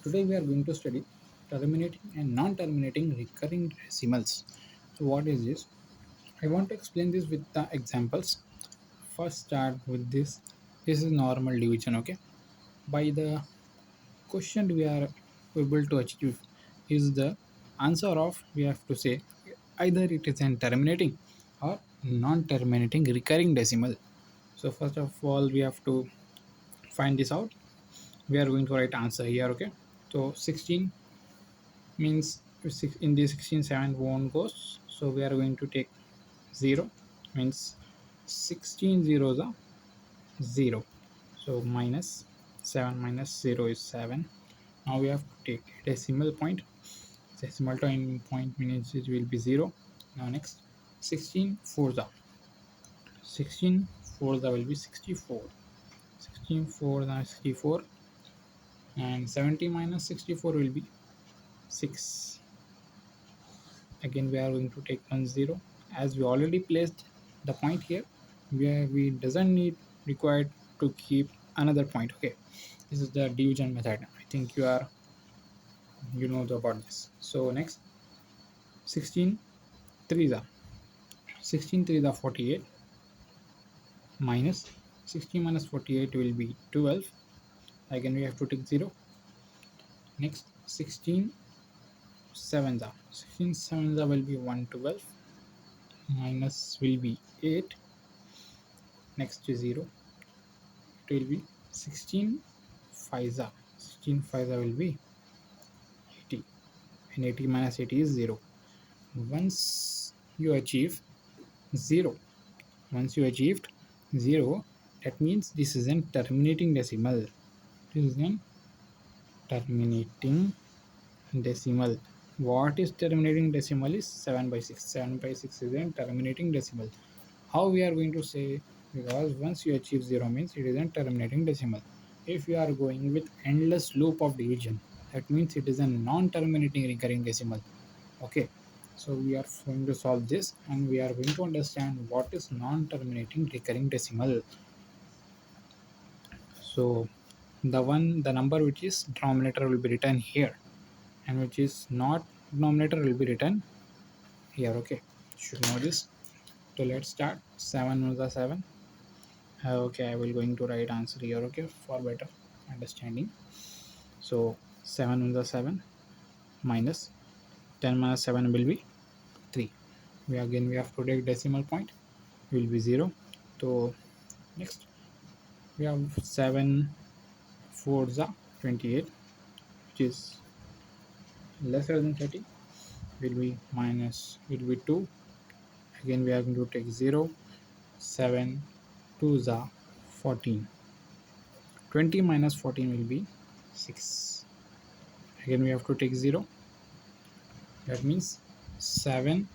Today we are going to study terminating and non-terminating recurring decimals. So what is this? I want to explain this with the examples. First start with this. This is normal division, okay? By the quotient we are able to achieve is the answer of we have to say either it is an terminating or non-terminating recurring decimal. So first of all we have to find this out. We are going to write answer here, okay? So 16 means in the 16 7 won't goes, so we are going to take 0 means 16 zeros are 0, so minus 7 minus 0 is 7. Now we have to take decimal point. Decimal point means it will be 0. Now next 16 fours are 16 fours will be 64. 16 fours are 64, and 70 minus 64 will be 6. Again we are going to take 1 0, as we already placed the point here where we doesn't need required to keep another point. Okay, this is the division method. I think you know about this. So next 16 3s are 16 3s are 48, minus 16 minus 48 will be 12. Again we have to take 0. Next 16 7s are 16 7s are will be 112, minus will be 8. Next to 0, it will be 16 5s are 16 5s will be 80, and 80 minus 80 is 0. Once you achieve 0, once you achieved 0, that means this is an terminating decimal. This is an terminating decimal. What is terminating decimal is 7 by 6. 7 by 6 is a terminating decimal. How we are going to say? Because once you achieve 0 means it is a terminating decimal. If you are going with endless loop of division, that means it is a non-terminating recurring decimal. Okay, so we are going to solve this and we are going to understand what is non-terminating recurring decimal. So the number which is denominator will be written here, and which is not denominator will be written here. Okay, should know this. So let's start. 7 was the 7. Okay, I will going to write answer here, okay, for better understanding. So 7 was the 7, minus 10 minus 7 will be 3. We have to take decimal point, will be 0. So next we have 7 4s are 28, which is lesser than 30, will be minus will be 2. Again we are going to take 0. 7 2s are 14. 20 minus 14 will be 6. Again we have to take 0. That means 7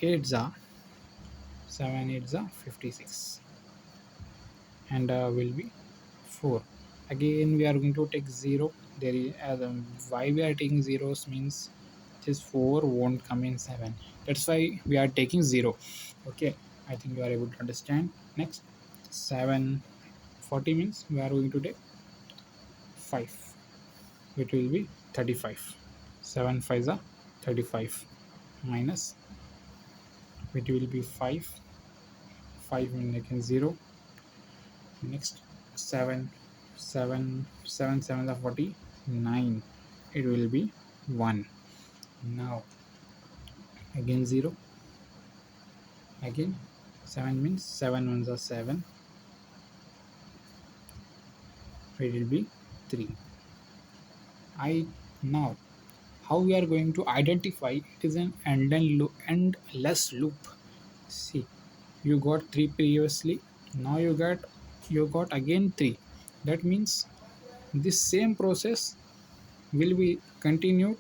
8s are 56, and will be 4. Again we are going to take 0. There is why we are taking zeros means this 4 won't come in 7. That's why we are taking 0. Okay, I think you are able to understand. Next 7 40 means we are going to take 5. It will be 35. 7 5s are 35, minus it will be 5. 5 in again 0. Next 7 7 7 7 are 49. It will be 1. Now again 0. Again 7 means 7 ones are 7. It will be 3. I now how we are going to identify it is an endless loop. See, you got 3 previously, now you got again 3. That means this same process will be continued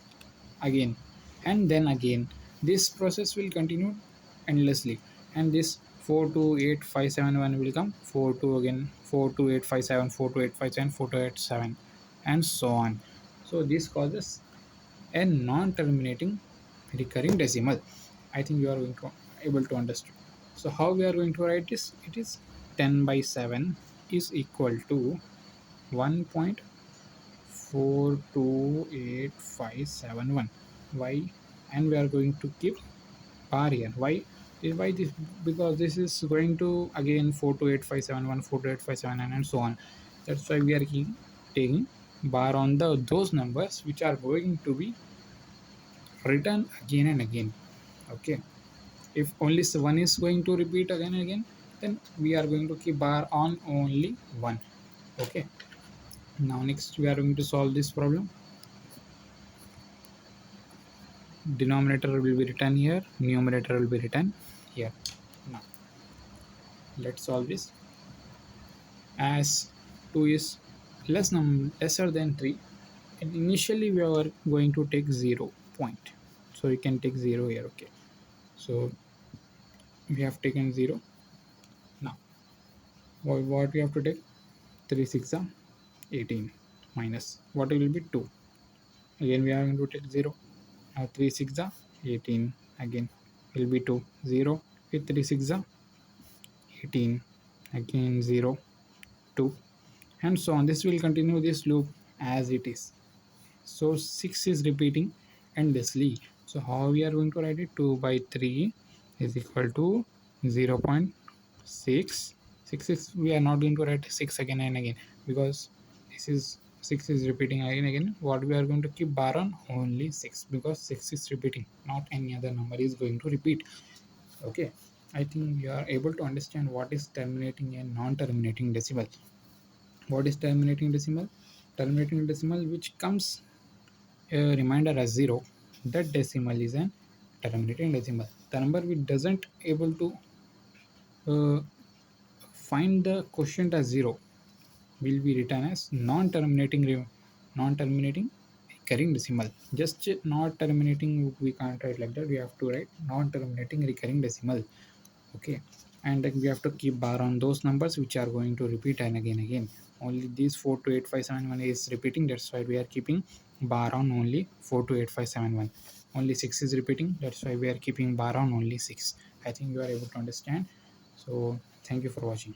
again and then again. This process will continue endlessly, and this 428 5 7 1 will come 4 2 again, 428 5 7 428 5 7 428 7, and so on. So this causes a non-terminating recurring decimal. I think you are going to able to understand. So how we are going to write this? It is 10 by 7 is equal to 1.4 428571. Why? And we are going to keep bar here. Why this? Because this is going to again 428571, 428579, and so on. That's why we are taking bar on those numbers which are going to be written again and again. Okay, if only one is going to repeat again and again, then we are going to keep bar on only one. Okay, now next we are going to solve this problem. Denominator will be written here, numerator will be written here. Now let's solve this. As 2 is lesser than 3, and initially we are going to take 0 point, so you can take 0 here. Okay, so we have taken 0. Now what we have to take? 3 6 are 18, minus what will be 2. Again we are going to take 0. Now 3 6 are 18, again will be 2. 0 with 3 6 are 18, again 0 2, and so on. This will continue this loop as it is. So 6 is repeating endlessly. So how we are going to write it? 2 by 3 is equal to 0 0.6. 6 is, we are not going to write 6 again and again, because this is 6 is repeating again and again. What we are going to keep bar on? Only 6, because 6 is repeating, not any other number is going to repeat. Okay, I think you are able to understand what is terminating and non-terminating decimal. What is terminating decimal? Terminating decimal which comes a reminder as 0, that decimal is an terminating decimal. The number which doesn't able to uh, find the quotient as 0 will be written as non-terminating recurring decimal. Just not terminating we can't write like that, we have to write non-terminating recurring decimal. Okay, and then we have to keep bar on those numbers which are going to repeat and again. Only these 428571 is repeating, that's why we are keeping bar on only 428571. Only 6 is repeating, that's why we are keeping bar on only 6. I think you are able to understand. So thank you for watching.